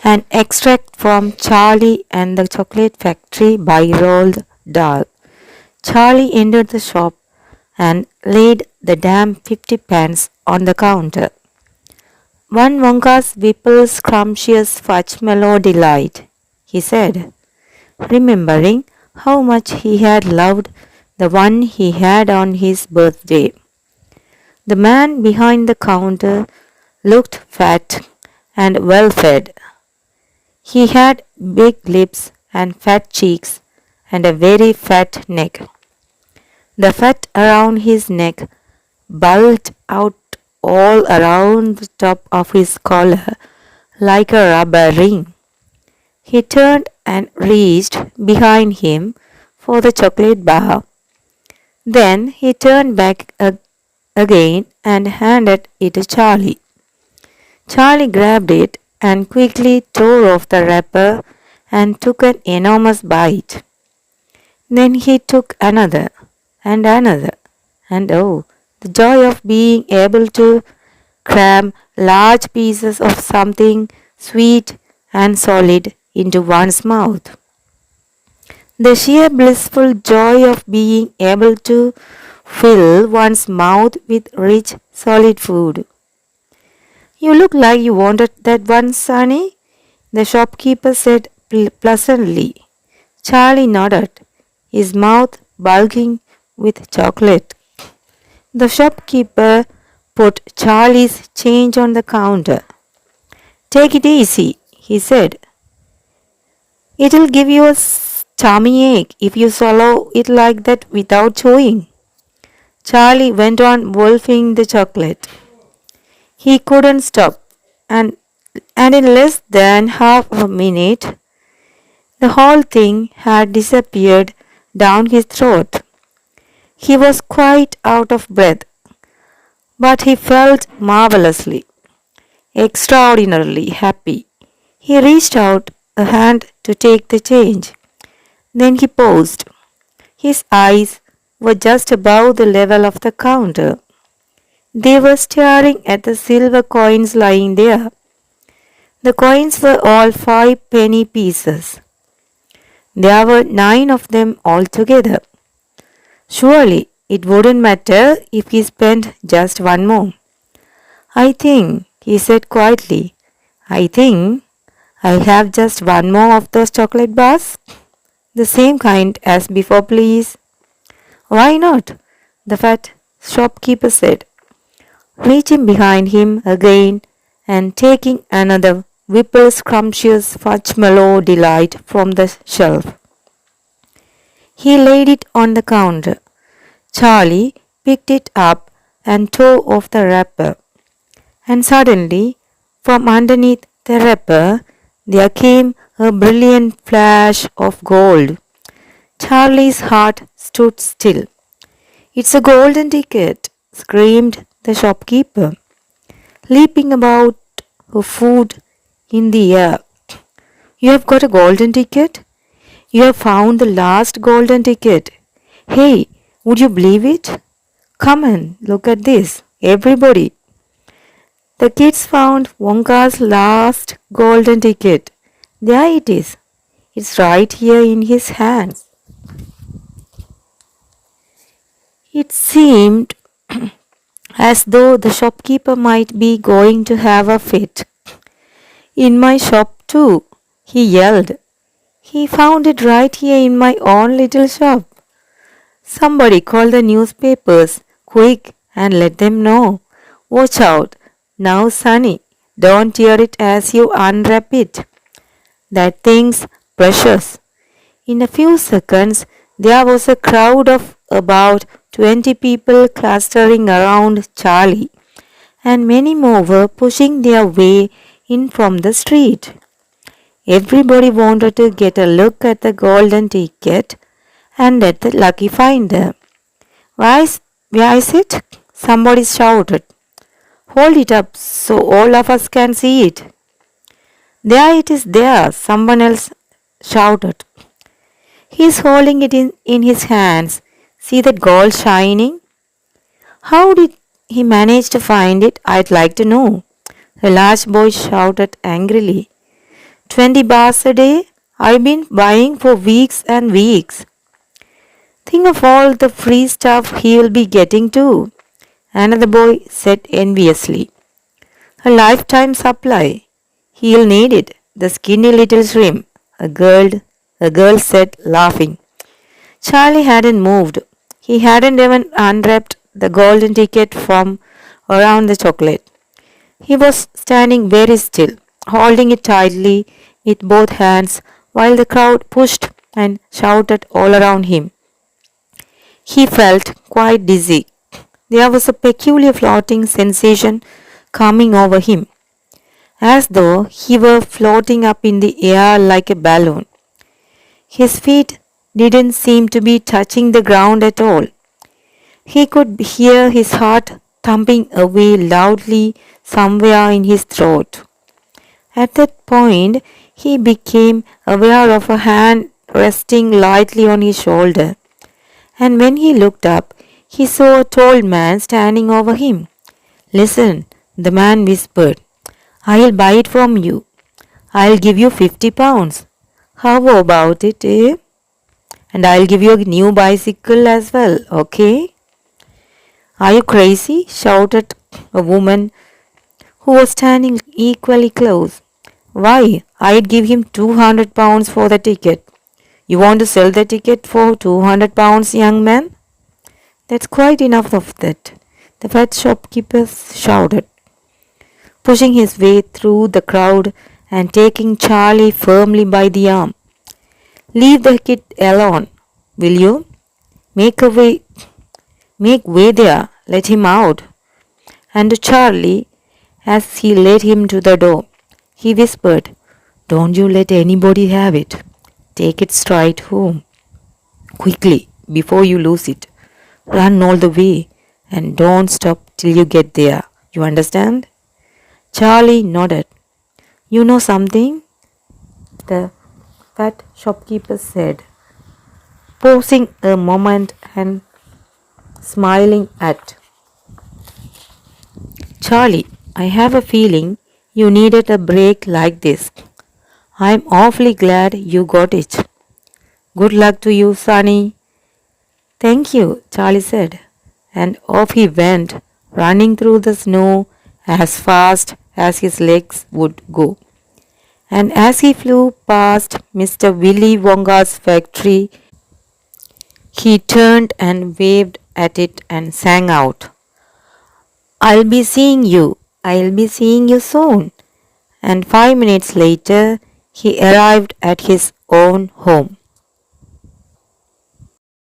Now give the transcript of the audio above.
An extract from Charlie and the Chocolate Factory by Roald Dahl. Charlie entered the shop and laid the damn 50 pence on the counter. One Wonka's Whipple Scrumptious Fudge Mellow Delight, he said, remembering how much he had loved the one he had on his birthday. The man behind the counter looked fat and well fed. He had big lips and fat cheeks and a very fat neck. The fat around his neck bulged out all around the top of his collar like a rubber ring. He turned and reached behind him for the chocolate bar. Then he turned back again and handed it to Charlie. Charlie grabbed it and quickly tore off the wrapper and took an enormous bite. Then he took another and another, and oh, the joy of being able to cram large pieces of something sweet and solid into one's mouth. The sheer blissful joy of being able to fill one's mouth with rich, solid food. You look like you wanted that one, Sonny, the shopkeeper said pleasantly. Charlie nodded, his mouth bulging with chocolate. The shopkeeper put Charlie's change on the counter. Take it easy, he said. It'll give you a tummy ache if you swallow it like that without chewing. Charlie went on wolfing the chocolate. He couldn't stop, and in less than half a minute, the whole thing had disappeared down his throat. He was quite out of breath, but he felt marvelously, extraordinarily happy. He reached out a hand to take the change. Then he paused. His eyes were just above the level of the counter. They were staring at the silver coins lying there. The coins were all 5-penny pieces. There were 9 of them altogether. Surely it wouldn't matter if he spent just one more. I think, he said quietly, I think I'll have just one more of those chocolate bars. The same kind as before, please. Why not? The fat shopkeeper said, reaching behind him again and taking another Whipple Scrumptious Fudge Mellow Delight from the shelf. He laid it on the counter. Charlie picked it up and tore off the wrapper. And suddenly, from underneath the wrapper, there came a brilliant flash of gold. Charlie's heart stood still. It's a golden ticket, screamed the shopkeeper, leaping about her food in the air. You have got a golden ticket? You have found the last golden ticket. Hey, would you believe it? Come and look at this, everybody. The kids found Wonka's last golden ticket. There it is. It's right here in his hands. It seemed as though the shopkeeper might be going to have a fit. In my shop too, he yelled. He found it right here in my own little shop. Somebody call the newspapers, quick, and let them know. Watch out. Now, Sonny, don't tear it as you unwrap it. That thing's precious. In a few seconds, there was a crowd of about 20 people clustering around Charlie, and many more were pushing their way in from the street. Everybody wanted to get a look at the golden ticket and at the lucky finder. Where is it? Somebody shouted. Hold it up so all of us can see it. There it is there, someone else shouted. He's holding it in his hands. See that gold shining? How did he manage to find it? I'd like to know. The large boy shouted angrily. 20 bars a day? I've been buying for weeks and weeks. Think of all the free stuff he'll be getting too, another boy said enviously. A lifetime supply. He'll need it. The skinny little shrimp, a girl said laughing. Charlie hadn't moved. He hadn't even unwrapped the golden ticket from around the chocolate. He was standing very still, holding it tightly with both hands while the crowd pushed and shouted all around him. He felt quite dizzy. There was a peculiar floating sensation coming over him, as though he were floating up in the air like a balloon. His feet didn't seem to be touching the ground at all. He could hear his heart thumping away loudly somewhere in his throat. At that point, he became aware of a hand resting lightly on his shoulder, and when he looked up, he saw a tall man standing over him. Listen, the man whispered. I'll buy it from you. I'll give you 50 pounds. How about it, eh? And I'll give you a new bicycle as well, okay? Are you crazy? Shouted a woman who was standing equally close. Why, I'd give him 200 pounds for the ticket. You want to sell the ticket for 200 pounds, young man? That's quite enough of that, the fat shopkeeper shouted, pushing his way through the crowd and taking Charlie firmly by the arm. Leave the kid alone, will you? Make a way, make way there, let him out. And to Charlie, as he led him to the door, he whispered, Don't you let anybody have it. Take it straight home. Quickly, before you lose it. Run all the way and don't stop till you get there. You understand? Charlie nodded. You know something? The fat shopkeeper said, pausing a moment and smiling at Charlie. I have a feeling you needed a break like this. I'm awfully glad you got it. Good luck to you, Sonny. Thank you, Charlie said, and off he went, running through the snow as fast as his legs would go. And as he flew past Mr. Willy Wonka's factory, he turned and waved at it and sang out, I'll be seeing you soon. And 5 minutes later, he arrived at his own home.